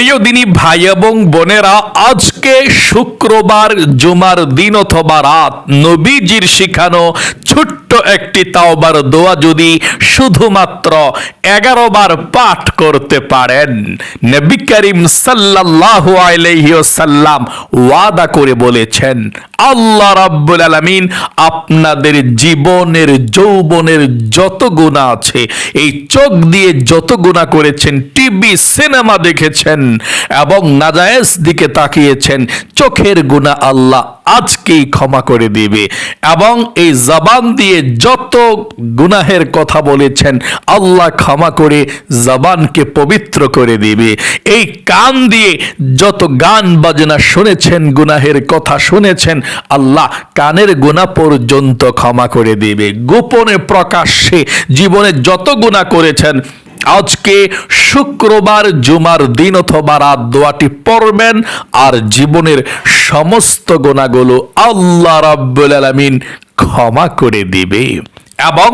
প্রিয় দিনী ভাই এবং বোনেরা, আজকে শুক্রবার, জুমার দিন অথবা রাত, নবীজির শিখানো ছোট্ট একটি তাওবার দোয়া যদি শুধুমাত্র 11 বার পাঠ করতে পারেন, নবী করিম সাল্লাল্লাহু আলাইহি ওয়াসাল্লাম ওয়াদা করে বলেছেন, আল্লাহ রাব্বুল আলামিন আপনাদের জীবনের যৌবনের যত গুনাহ আছে, এই চোখ দিয়ে যত গুনাহ করেছেন, টিভি সিনেমা দেখেছেন এবং নাজায়েজ দিকে তাকিয়েছেন, চোখের গুনাহ আল্লাহ আজকেই ক্ষমা করে দিবে। এবং এই জবান দিয়ে যত গুনাহের কথা বলেছেন, আল্লাহ ক্ষমা করে জবানকে পবিত্র করে দিবে। এই কান দিয়ে যত গান বাজনা শুনেছেন, গুনাহের কথা শুনেছেন, আল্লাহ কানের গুনাহ পর্যন্ত ক্ষমা করে দিবে। গোপনে প্রকাশ্যে জীবনে যত গুনাহ করেছেন, আজকে শুক্রবার, জুমার দিন অথবা রাত দোয়াটি পড়বেন আর জীবনের সমস্ত গুনাহগুলো আল্লাহ রাব্বুল আলামিন ক্ষমা করে দিবে। এবং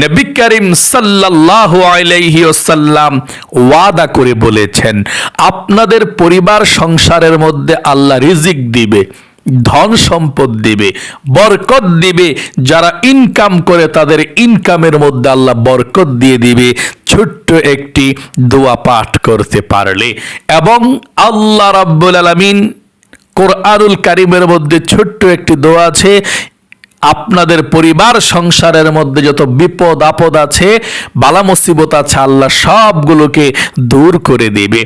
নবী করিম সাল্লাল্লাহু আলাইহি ওয়াসাল্লাম ওয়াদা করে বলেছেন, আপনাদের পরিবার সংসারের মধ্যে আল্লাহ রিজিক দিবে, ধন সম্পদ দিবে, বরকত দিবে। যারা ইনকাম করে তাদের ইনকামের মধ্যে আল্লাহ বরকত দিয়ে দিবে ছোট্ট একটি দোয়া পাঠ করতে পারলে। এবং আল্লাহ রাব্বুল আলামিন কোরআনুল কারীমের মধ্যে ছোট্ট একটি দোয়া আছে, আপনাদের পরিবার সংসারের মধ্যে যত বিপদ আপদ আছে, বালা মুসিবত আছে, আল্লাহ সবগুলোকে দূর করে দেবে।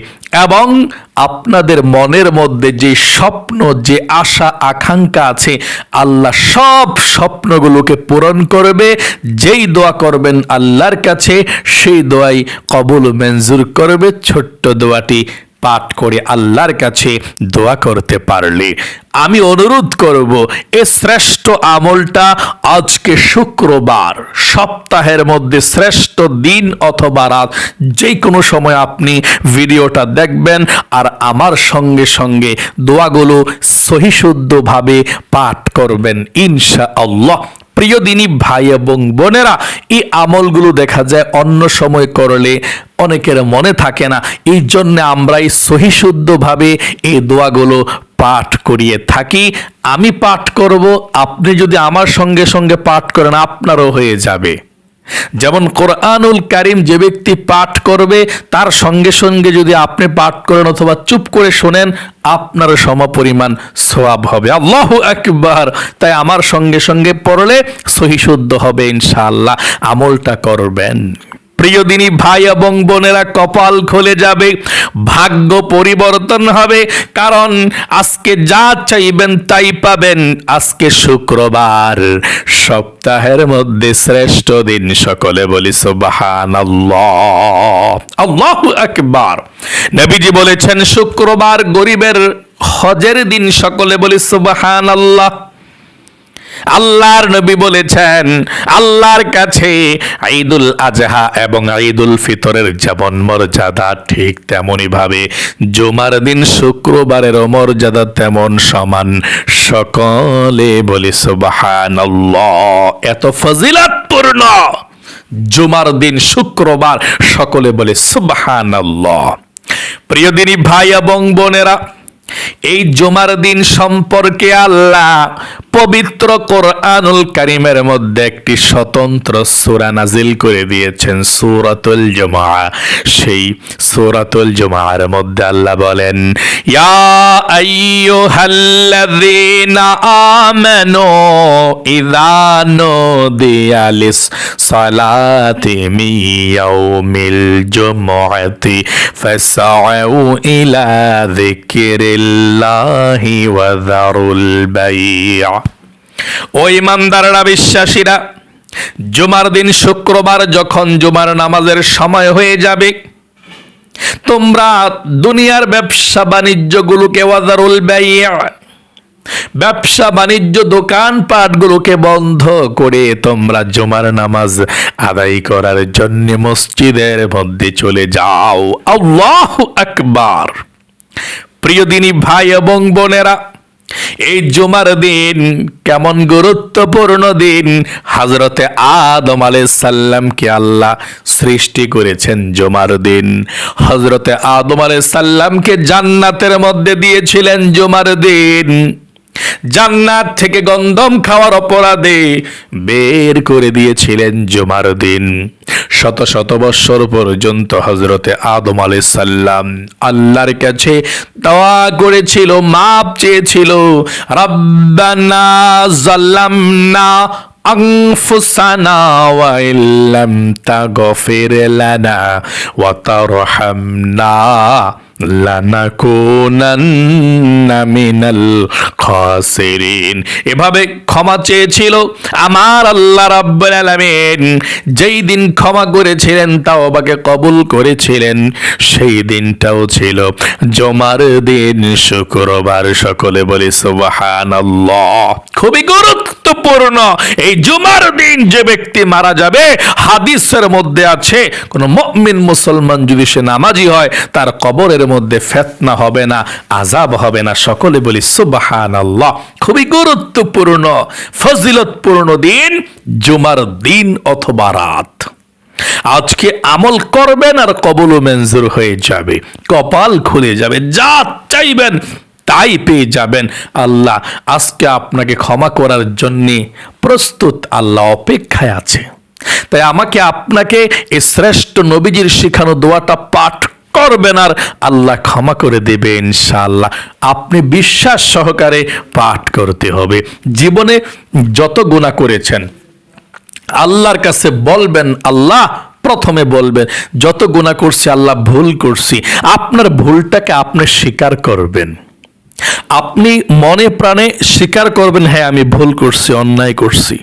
এবং আপনাদের মনের মধ্যে যে স্বপ্ন, যে আশা আকাঙ্ক্ষা আছে, আল্লাহ সব স্বপ্নগুলোকে পূরণ করবে। যেই দোয়া করবেন আল্লাহর কাছে, সেই দোয়াই কবুল মঞ্জুর করবে। ছোট্ট দোয়াটি পাঠ করে আল্লাহর কাছে দোয়া করতে পারলে আমি অনুরোধ করব, এই শ্রেষ্ঠ আমলটা আজকে শুক্রবার, সপ্তাহের মধ্যে শ্রেষ্ঠ দিন অথবা রাত, যে কোনো সময় আপনি ভিডিওটা দেখবেন আর আমার সঙ্গে সঙ্গে দোয়াগুলো সহিশুদ্ধভাবে পাঠ করবেন ইনশাআল্লাহ। প্রিয় দিনী ভাই এবং বোনেরা, এই আমলগুলো দেখা যায় অন্য সময় করলে অনেকের মনে থাকে না, এই জন্য আমরা এই সহিশুদ্ধভাবে এই দোয়াগুলো পাঠ করিয়ে থাকি। আমি পাঠ করব, আপনি যদি আমার সঙ্গে সঙ্গে পাঠ করেন আপনারও হয়ে যাবে। যেমন কোরআনুল কারীম যে ব্যক্তি পাঠ করবে, তার সঙ্গে সঙ্গে যদি আপনি পাঠ করেন অথবা চুপ করে শোনেন, আপনারও সমপরিমাণ সওয়াব হবে। আল্লাহু আকবার। তাই আমার সঙ্গে সঙ্গে পড়লে সহিশুদ্ধ হবে ইনশাআল্লাহ। আমলটা করবেন। প্রিয় দিনী ভাই এবং বোনেরা, কপাল খুলে যাবে, ভাগ্য পরিবর্তন হবে। কারণ আজকে যা চাইবেন তাই পাবেন। আজকে শুক্রবার, সপ্তাহের মধ্যে শ্রেষ্ঠ দিন। সকলে বলি সুবহানাল্লাহ, আল্লাহু আকবার। নবীজি বলেছেন শুক্রবার গরিবের হজের দিন। সকলে বলি সুবহানাল্লাহ। আল্লাহর নবী বলেছেন, আল্লাহর কাছে ঈদুল আজহা এবং ঈদুল ফিতরের যেমন মর্যাদা, ঠিক তেমনি ভাবে জুমার দিন শুক্রবারের মর্যাদা তেমন সমান। সকলে বলি সুবহানাল্লাহ। এত ফজিলতপূর্ণ জুমার দিন শুক্রবার, সকলে বলে সুবহানাল্লাহ। প্রিয় দিনী ভাই এবং বোনেরা, এই জুমার দিন সম্পর্কে আল্লাহ পবিত্র কোরআনুল কারীমের মধ্যে একটি স্বতন্ত্র সূরা নাজিল করে দিয়েছেন, সূরাতুল জুমআ। সেই সূরাতুল জুমআর মধ্যে আল্লাহ বলেন, ইয়া আইয়ুহাল্লাযীনা আমানু ইযা নুদিয়া লিস-সালাতি মিন ইয়াউমিল জুমআতি ফাসআউ ইলা যিকরিল্লাহি ওয়া যারুল বাই'a। ও ইমানদাররা, বিশ্বাসীরা, জুমার দিন শুক্রবার যখন জুমার নামাজের সময় হয়ে যাবে, তোমরা দুনিয়ার ব্যবসা বাণিজ্যগুলোকে, ওয়াজারুল বাই'a, ব্যবসা বাণিজ্য দোকানপাটগুলোকে বন্ধ করে তোমরা জুমার নামাজ আদায় করার জন্য মসজিদের মধ্যে চলে যাও। আল্লাহু আকবার। প্রিয় দিনী ভাই এবং বোনেরা, এই জুমার দিন কেমন গুরুত্বপূর্ণ দিন। হযরতে আদম আলাইহিস সালামকে আল্লাহ সৃষ্টি করেছেন জুমার দিন। হযরতে আদম আলাইহিস সালামকে জান্নাতের মধ্যে দিয়েছিলেন জুমার দিন। জান্নাত থেকে গন্ধম খাওয়ার অপরাধে বের করে দিয়েছিলেন জুমার দিন। শত শত বৎসর পর্যন্ত হযরতে আদম আলাইহিস সালাম আল্লাহর কাছে দোয়া করেছিল, মাপ চেয়েছিল। রব্বানা যালামনা আনফুসানা ওয়া ইল্লাম তাগফির লানা ওয়া তারহামনা লানাকুনান্না মিনাল খাসিরিন। এভাবে ক্ষমা চেয়েছিল আমার আল্লাহ রাব্বুল আলামিন। যেই দিন ক্ষমা করেছিলেন, তাওবাকে কবুল করেছিলেন, সেই দিনটাও ছিল জুমার দিন, শুক্রবার। সকলে বলি সুবহানাল্লাহ। খুবই গুরুত্বপূর্ণ এই জুমার দিন। যে ব্যক্তি মারা যাবে, হাদিসের মধ্যে আছে কোন মুমিন মুসলমান যদি সে নামাজি হয়, তার কবরের মধ্যে ফিতনা হবে না, আযাব হবে না। সকলে বলি সুবহানাল্লাহ। খুবই গুরুত্বপূর্ণ ফজিলতপূর্ণ দিন জুমার দিন অথবা রাত। আজকে আমল করবেন আর কবুল ও মঞ্জুর হয়ে যাবে, কপাল খুলে যাবে, যা চাইবেন তাই পেয়ে যাবেন। আল্লাহ আজকে আপনাকে ক্ষমা করার জন্য প্রস্তুত, আল্লাহ অপেক্ষায় আছে। তাই আমাকে আপনাকে এই শ্রেষ্ঠ নবীজির শিখানো দোয়াটা পাঠ করবেন আর আল্লাহ ক্ষমা করে দেবে ইনশাআল্লাহ। আপনি বিশ্বাস সহকারে পাঠ করতে হবে। জীবনে যত গুনাহ করেছেন আল্লাহর কাছে বলবেন, আল্লাহ প্রথমে বলবেন যত গুনাহ করছি আল্লাহ ভুল করছি। আপনার ভুলটাকে আপনি স্বীকার করবেন, আপনি মনে প্রাণে স্বীকার করবেন, হ্যাঁ আমি ভুল করছি, অন্যায় করছি।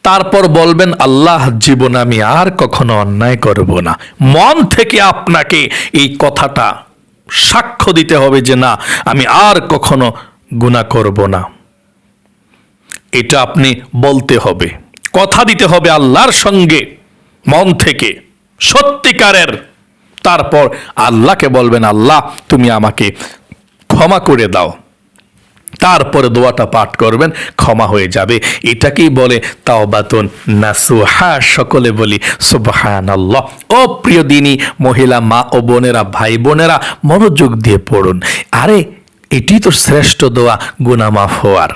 তারপর বলবেন, আল্লাহ জীবনে আমি আর কখনো অন্যায় করব না। মন থেকে আপনাকে এই কথাটা সাক্ষ্য দিতে হবে যে না, আমি আর কখনো গুনাহ করব না। এটা আপনি বলতে হবে, কথা দিতে হবে আল্লাহর সঙ্গে মন থেকে, সত্যিকারের। তারপর আল্লাহকে বলবেন, আল্লাহ তুমি আমাকে ক্ষমা করে দাও। তারপরে দোয়াটা পাঠ করবেন, ক্ষমা হয়ে যাবে। এটাকেই বলে তাওবাতুন নাসুহা। সকলে বলি সুবহানাল্লাহ। ও প্রিয় দিনী মহিলা, মা ও বোনেরা, ভাই বোনেরা, মনোযোগ দিয়ে পড়ুন। আরে এটি তো শ্রেষ্ঠ দোয়া গুনাহ মাফ হওয়ার।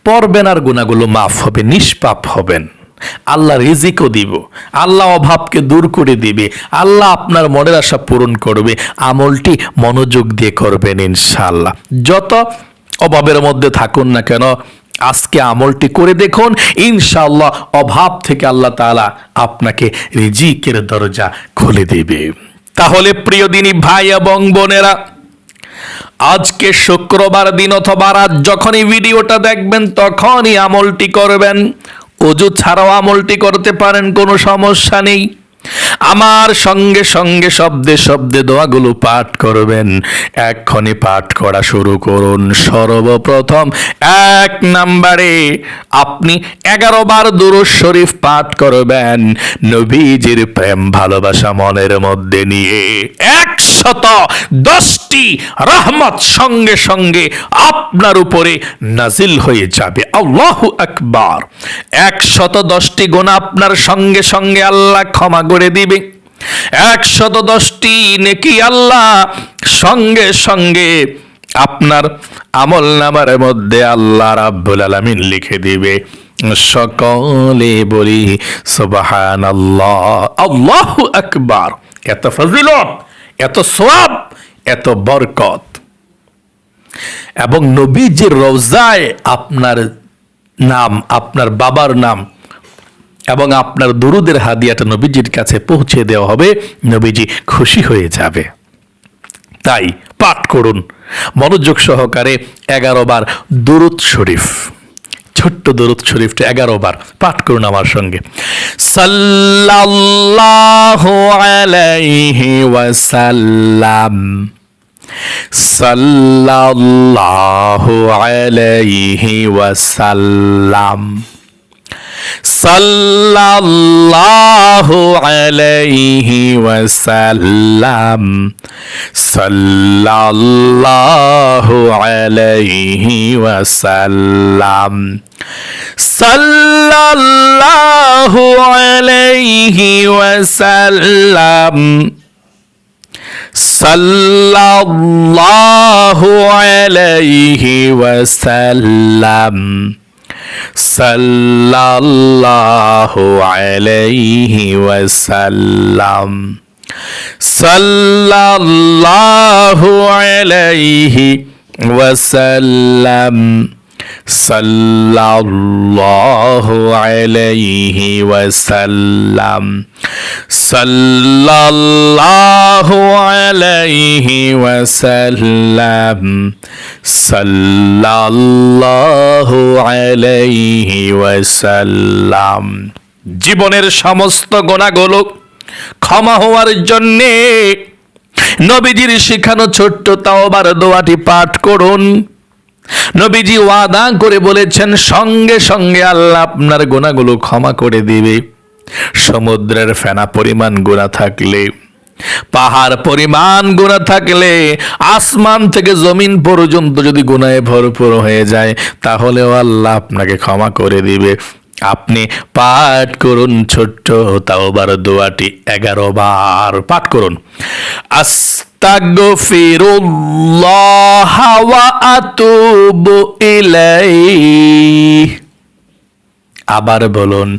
পড়বেন আর গুনাহগুলো মাফ হবে, নিষ্পাপ হবেন। আল্লাহ রিজিকও দিব, আল্লাহ অভাবকে দূর করে দিবে, আল্লাহ আপনার মনের আশা পূরণ করবে। আমলটি মনোযোগ দিয়ে করবেন ইনশাআল্লাহ। যত অভাবের মধ্যে থাকুন না কেন, আজকে আমলটি করে দেখুন, ইনশাআল্লাহ অভাব থেকে আল্লাহ তাআলা আপনাকে রিজিকের দরজা খুলে দেবে। তাহলে প্রিয় দিনী ভাই এবং বোনেরা, আজকে শুক্রবার দিন অথবা রাত যখনই ভিডিওটা দেখবেন তখনই আমলটি করবেন। ওযু ছাড়াও আমলটি করতে পারেন, কোনো সমস্যা নেই। আমার সঙ্গে সঙ্গে শব্দে শব্দে দোয়াগুলো পাঠ করবেন। এক্ষুনি পাঠ করা শুরু করুন। সর্বপ্রথম 1 নম্বরে আপনি 11 বার দুরূদ শরীফ পাঠ করবেন, নবীজির প্রেম ভালোবাসা মনের মধ্যে নিয়ে। 110টি রহমত সঙ্গে সঙ্গে আপনার উপরে নাজিল হয়ে যাবে। আল্লাহু আকবার। 110টি গুনাহ আপনার সঙ্গে সঙ্গে আল্লাহ ক্ষমা করে দিবে। 110টি নেকি আল্লাহ সঙ্গে সঙ্গে আপনার আমল নামার মধ্যে আল্লাহ রাব্বুল আলামিন লিখে দিবে। সকলে বলি সুবহানাল্লাহ, আল্লাহু আকবার। এত ফজিলত, এত সওয়াব, এত বরকত। এবং নবীজির রওজায় আপনার নাম, আপনার বাবার নাম এবং আপনার দুরুদের হাদিয়াটা নবীজির কাছে পৌঁছে দেওয়া হবে। নবীজি খুশি হয়ে যাবে। তাই পাঠ করুন মনোযোগ সহকারে 11 বার দুরুদ শরীফ। ছোট্ট দুরুদ শরীফটা 11 বার পাঠ করুন আমার সঙ্গে। সাল্লাল্লাহু আলাইহি ওয়াসাল্লাম, সাল্লাল্লাহু আলাইহি ওয়াসাল্লাম, সাল্লাল্লাহু আলাইহি ওয়াসাল্লাম, সাল্লাল্লাহু আলাইহি ওয়াসাল্লাম, সাল্লাল্লাহু আলাইহি ওয়াসাল্লাম, সাল্লাল্লাহু আলাইহি ওয়াসাল্লাম, সাল্লাল্লাহু আলাইহি ওয়াসাল্লাম, সাল্লাল্লাহু আলাইহি ওয়াসাল্লাম, সাল্লাল্লাহু আলাইহি ওয়াসাল্লাম, সাল্লাল্লাহু আলাইহি ওয়াসাল্লাম, সাল্লাল্লাহু আলাইহি ওয়াসাল্লাম। জীবনের সমস্ত গুনাহগুলো ক্ষমা হওয়ার জন্যে নবীজির শিখানো ছোট্ট তাওবার দোয়াটি পাঠ করুন। নবীজি ওয়াদা করে বলেছেন, সঙ্গে সঙ্গে আল্লাহ আপনার গুনাহগুলো ক্ষমা করে দিবে। সমুদ্রের ফেনা পরিমাণ গুনাহ থাকলে, পাহাড় পরিমাণ গুনাহ থাকলে, আসমান থেকে জমিন পর্যন্ত যদি গুনাহে ভরপুর হয়ে যায়, তাহলেও আল্লাহ আপনাকে ক্ষমা করে দিবে। আপনি পাঠ করুন ছোট্ট তাওবার দোয়াটি 11 বার পাঠ করুন। আস্তাগফিরুল্লাহ ওয়া আতুবু ইলাইহি। আবার বলুন,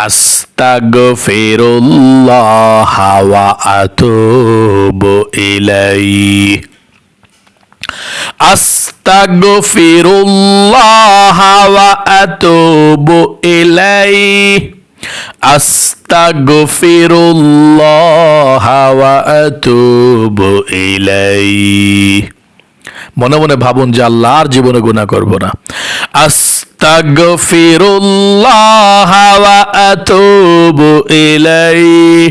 আস্তাগফিরুল্লাহ ওয়া আতুবু ইলাইহি, আস্তাগফিরুল্লাহ ওয়া আতুবু ইলাইহি, আস্তাগফিরুল্লাহ ওয়া আতুবু ইলাইহি। মনে মনে ভাবুন যে আল্লাহ আর জীবনে গুনাহ করব না। আস্তাগফিরুল্লাহ ওয়া আতুবু ইলাইহি,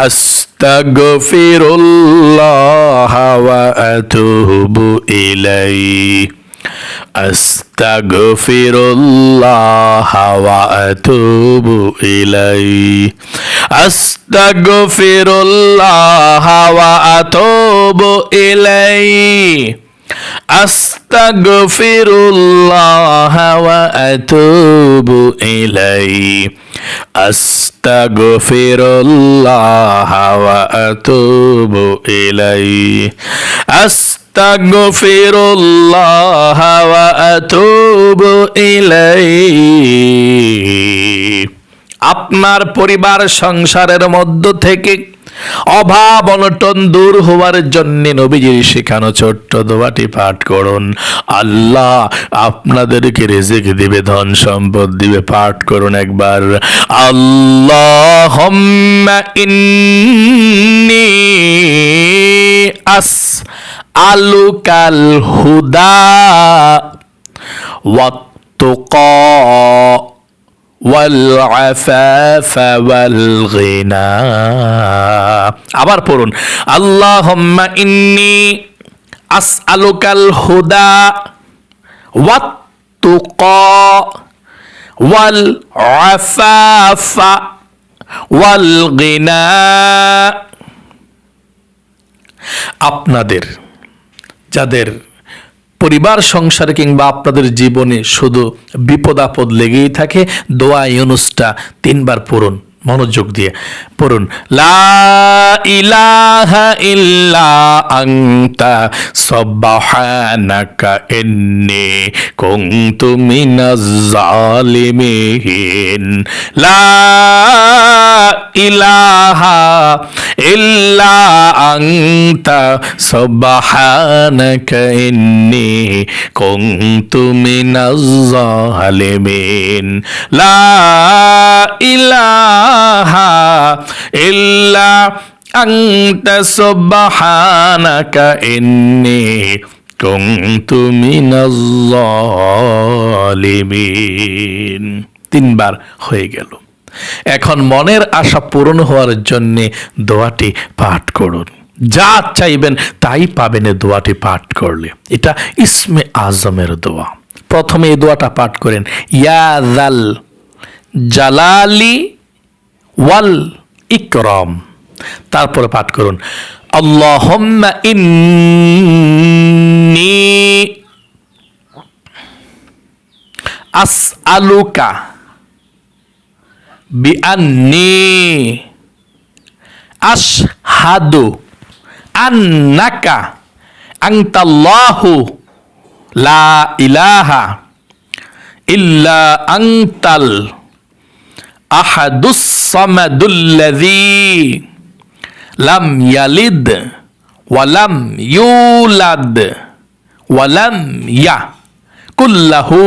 আস্তাগফিরুল্লাহ ওয়া আতুবু ইলাইহি, আস্তাগফিরুল্লাহ ওয়া আতুবু ইলাইহি, আস্তাগফিরুল্লাহ ওয়া আতুবু ইলাইহি, আস্তাগফিরুল্লাহ ওয়া আতুবু ইলাইহি, আস্তাগফিরুল্লাহ ওয়া আতুবু ইলাইহি, আস্তাগফিরুল্লাহ ওয়া আতুবু ইলাইহি। আপনার পরিবার সংসারের মধ্য থেকে অভাব অনটন দূর হওয়ার জন্য নবীজির শেখানো ছোট্ট দোয়াটি পাঠ করুন। আল্লাহ আপনাদেরকে রিজিক দিবে, ধন সম্পদ দিবে। পাঠ করুন একবার। আল্লাহুম্মা ইন্নী আসআলুকাল হুদা ওয়াত তুকা ওয়াল আফাফা ওয়াল গিনা। আবার পড়ুন, আল্লাহুম্মা ইন্নী আসআলুকাল হুদা ওয়াত তুকা ওয়াল আফাফা ওয়াল গিনা। আপনাদের যাদের পরিবার সংসারে কিংবা আপনাদের জীবনে শুধু বিপদ আপদ লেগেই থাকে, দোয়া ইউনুসটা 3 বার পড়ুন, মনোযোগ দিয়ে পড়ুন। লা ইলাহা ইল্লা আনতা সুবহানাকা ইন্নী কুনতু মিনাজ জালিমিন। লা ইলাহা ইল্লা আনতা সুবহানাকা ইন্নী কুনতু মিনাজ জালিমিন। লা ইলাহা ইল্লা আনতা সুবহানাকা ইন্নী কুনতু মিনাজ জালিমিন। 3 বার হয়ে গেল। এখন মনের আশা পূরণ হওয়ার জন্য দোয়াটি পাঠ করুন। যা চাইবেন তাই পাবেন এই দোয়াটি পাঠ করলে। এটা ইসমে আজমের দোয়া। প্রথমে এই দোয়াটা পাঠ করেন, ইয়া যাল জালালি ওয়াল ইকরাম। তারপরে পাঠ করুন আল্লাহুম্মা ইন্নী আসআলুকা বিআন্নী আশহাদু আন্নাকা আনতাল্লাহু লা ইলাহা ইল্লা আনতাল আহাদুস সামাদুল্লাযী লাম ইয়ালিদ ওয়া লাম ইউলাদ ওয়া লাম ইয়াকুল লাহু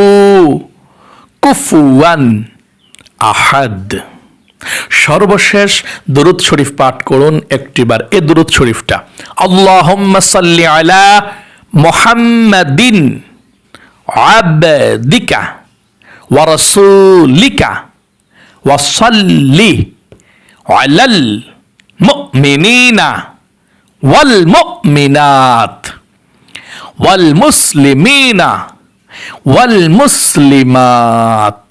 কুফুয়ান আহাদ। সর্বশেষ দরুদ শরীফ পাঠ করুন একটিবার। এ দরুদ শরীফটা আল্লাহুম্মা সাল্লি আলা মুহাম্মাদিন আবদিকা ওয়া রাসূলিকা ওয়া সাল্লি আলাল মুমিনিনা ওয়াল মুমিনাত ওয়াল মুসলিমিনা ওয়াল মুসলিমাত।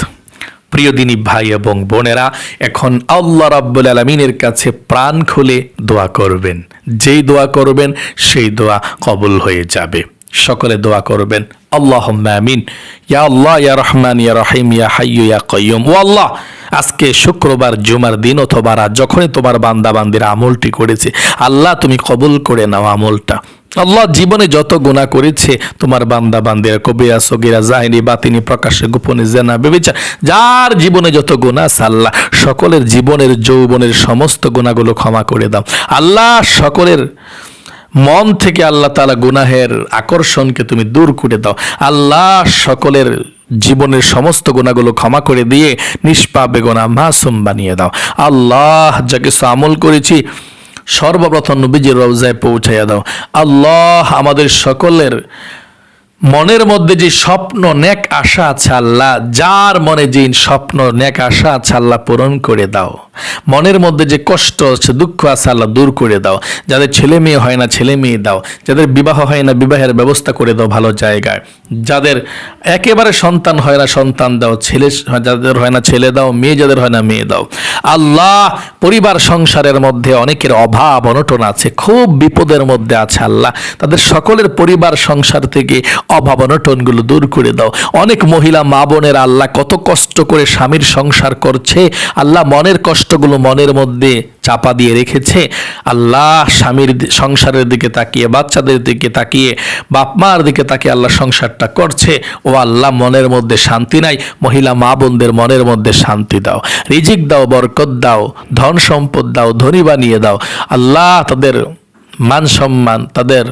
প্রিয় দিনী ভাই এবং বোনেরা, এখন আল্লাহ রাব্বুল আলামিনের কাছে প্রাণ খুলে দোয়া করবেন। যেই দোয়া করবেন সেই দোয়া কবুল হয়ে যাবে। সকলে দোয়া করবেন আল্লাহুম্মা আমিন। ইয়া আল্লাহ ইয়া রহমান ইয়া রহিম ইয়া হাইয়্যু ইয়া কাইয়্যুম। ও আল্লাহ, আজকে শুক্রবার জুমার দিন অথবা রাত যখনই তোমার বান্দা বান্দিরা আমলটি করেছে, আল্লাহ তুমি কবুল করে নাও আমলটা। আল্লাহ, জীবনে যত গুনাহ করেছে তোমার বান্দা বান্দিরা, কবিরা সগীরা জাহিরি বাতিনি প্রকাশ্যে গোপনে জেনা ব্যভিচার, যার জীবনে যত গুনাহ আছে আল্লাহ সকলের জীবনের যৌবনের সমস্ত গুনাহগুলো ক্ষমা করে দাও। আল্লাহ সকলের মন থেকে আল্লাহ তাআলা গুনাহের আকর্ষণকে তুমি দূর করে দাও। আল্লাহ সকলের জীবনের সমস্ত গুনাহগুলো ক্ষমা করে দিয়ে নিষ্পাপ বেগুনাহ মাসুম বানিয়ে দাও। আল্লাহ, যা কিছু আমল করেছি সর্বপ্রথম নবীজির রওজায় পৌঁছাইয়া দাও। আল্লাহ, আমাদের সকলের মনের মধ্যে যে স্বপ্ন নেক আশা আছে আল্লাহ, যার মনে যে স্বপ্ন নেক আশা আছে আল্লাহ পূরণ করে দাও। মনের মধ্যে যে কষ্ট আছে দুঃখ আছে আল্লাহ দূর করে দাও। যাদের ছেলে মেয়ে হয় না ছেলে মেয়ে দাও, যাদের বিবাহ হয় না বিবাহের ব্যবস্থা করে দাও ভালো জায়গায়, যাদের একেবারে সন্তান হয় না সন্তান দাও, ছেলে যাদের হয় না ছেলে দাও, মেয়ে যাদের হয় না মেয়ে দাও। আল্লাহ, পরিবার সংসারের মধ্যে অনেকের অভাব অনটন আছে, খুব বিপদের মধ্যে আছে আল্লাহ, তাদের সকলের পরিবার সংসার থেকে অভাব অনটনগুলো দূর করে দাও। অনেক মহিলা মা বোনের আল্লাহ কত কষ্ট করে স্বামীর সংসার করছে আল্লাহ, মনের কষ্টগুলো মনের মধ্যে চাপা দিয়ে রেখেছে আল্লাহ, স্বামীর সংসারের দিকে তাকিয়ে, বাচ্চাদের দিকে তাকিয়ে, বাপ মার দিকে তাকিয়ে আল্লাহ সংসারটা করছে। ও আল্লাহ, মনের মধ্যে শান্তি নাই, মহিলা মা বোনদের মনের মধ্যে শান্তি দাও, রিজিক দাও, বরকত দাও, ধন সম্পদ দাও, ধনী বানিয়ে দাও আল্লাহ, তাদের মান সম্মান, তাদের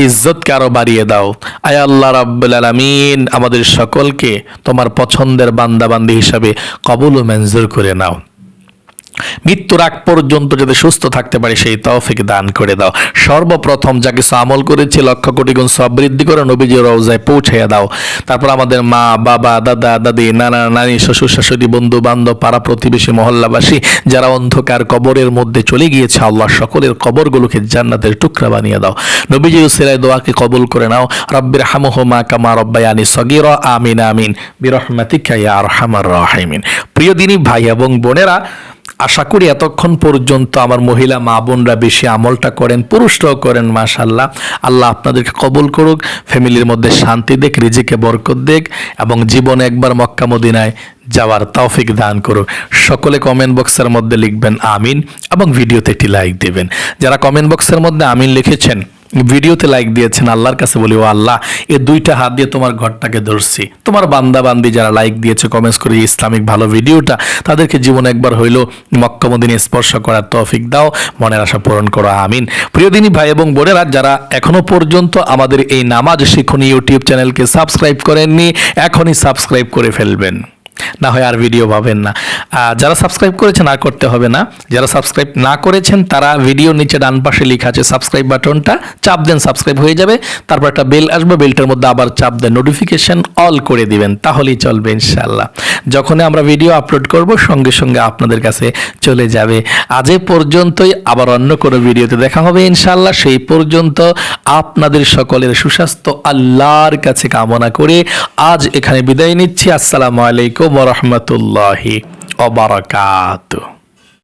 ইজ্জতকে আরো বাড়িয়ে দাও। আয় আল্লাহ রাব্বুল আলামিন, আমাদের সকলকে তোমার পছন্দের বান্দা বান্দি হিসাবে কবুল ও মঞ্জুর করে নাও। মৃত্যুর আগ পর্যন্ত যাতে সুস্থ থাকতে পারে সেই তৌফিক দান করে দাও। সর্বপ্রথম যা কিছু আমল করেছি লক্ষ কোটি গুণ সওয়াব বৃদ্ধি করে নবীজির রওজায় পৌঁছাইয়া দাও। তারপর আমাদের মা বাবা দাদা দাদি নানা নানি শ্বশুর শাশুড়ি বন্ধু বান্ধব পাড়া প্রতিবেশী মহল্লাবাসী যারা অন্ধকার কবরের মধ্যে চলে গিয়েছে আল্লাহ সকলের কবরগুলোকে জান্নাতের টুকরা বানিয়ে দাও। নবীজির উসিলায় দোয়াকে কবুল করে নাও। রব্বির হামহুমা কামা রব্বায়ানি সগীরা আমিন আমিন বিরহমাতিকা ইয়া আরহামার রাহিমিন। প্রিয় দিনী ভাই এবং বোনেরা, আশা করি এতক্ষণ পর্যন্ত আমার মহিলা মা বোনরা বেশি আমলটা করেন, পুরুষরাও করেন মাশাআল্লাহ। আল্লাহ আপনাদেরকে কবুল করুক, ফ্যামিলির মধ্যে শান্তি দেখ, রিজিকে বরকত দেখ এবং জীবনে একবার মক্কা মদিনায় যাওয়ার তৌফিক দান করুক। সকলে কমেন্ট বক্সের মধ্যে লিখবেন আমিন এবং ভিডিওতে একটি লাইক দেবেন। যারা কমেন্ট বক্সের মধ্যে আমিন লিখেছেন, ভিডিওতে লাইক দিয়েছেন, আল্লাহর কাছে বলি ও আল্লাহ, এই দুইটা হাত দিয়ে তোমার ঘরটাকে ধরছি, তোমার বান্দা বান্দি যারা লাইক দিয়েছে কমেন্টস করে ইসলামিক ভালো ভিডিওটা, তাদেরকে জীবনে একবার হইলো মক্কা মদিনা স্পর্শ করার তৌফিক দাও, মনের আশা পূরণ করো আমিন। প্রিয় দিনী ভাই এবং বোনেরা, যারা এখনো পর্যন্ত আমাদের এই নামাজ শিখুন ইউটিউব চ্যানেলকে সাবস্ক্রাইব করেননি, এখনই সাবস্ক্রাইব করে ফেলবেন, না হয় আর ভিডিও পাবেন না। যারা সাবস্ক্রাইব করেছেন আর করতে হবে না, যারা সাবস্ক্রাইব না করেছেন তারা ভিডিওর নিচে ডান পাশে লেখা আছে সাবস্ক্রাইব বাটনটা চাপ দেন, সাবস্ক্রাইব হয়ে যাবে। তারপর একটা বেল আসবে, বেলটার মধ্যে আবার চাপ দেন, নোটিফিকেশন অল করে দিবেন, তাহলেই চলবে ইনশাআল্লাহ। যখনই আমরা ভিডিও আপলোড করব সঙ্গে সঙ্গে আপনাদের কাছে চলে যাবে। আজ এ পর্যন্তই, আবার অন্য কোনো ভিডিওতে দেখা হবে ইনশাআল্লাহ। সেই পর্যন্ত আপনাদের সকলের সুস্বাস্থ্য আল্লাহর কাছে কামনা করে আজ এখানে বিদায় নিচ্ছি। আসসালামু আলাইকুম ওয়া রাহমাতুল্লাহি ওয়া বারাকাতুহু।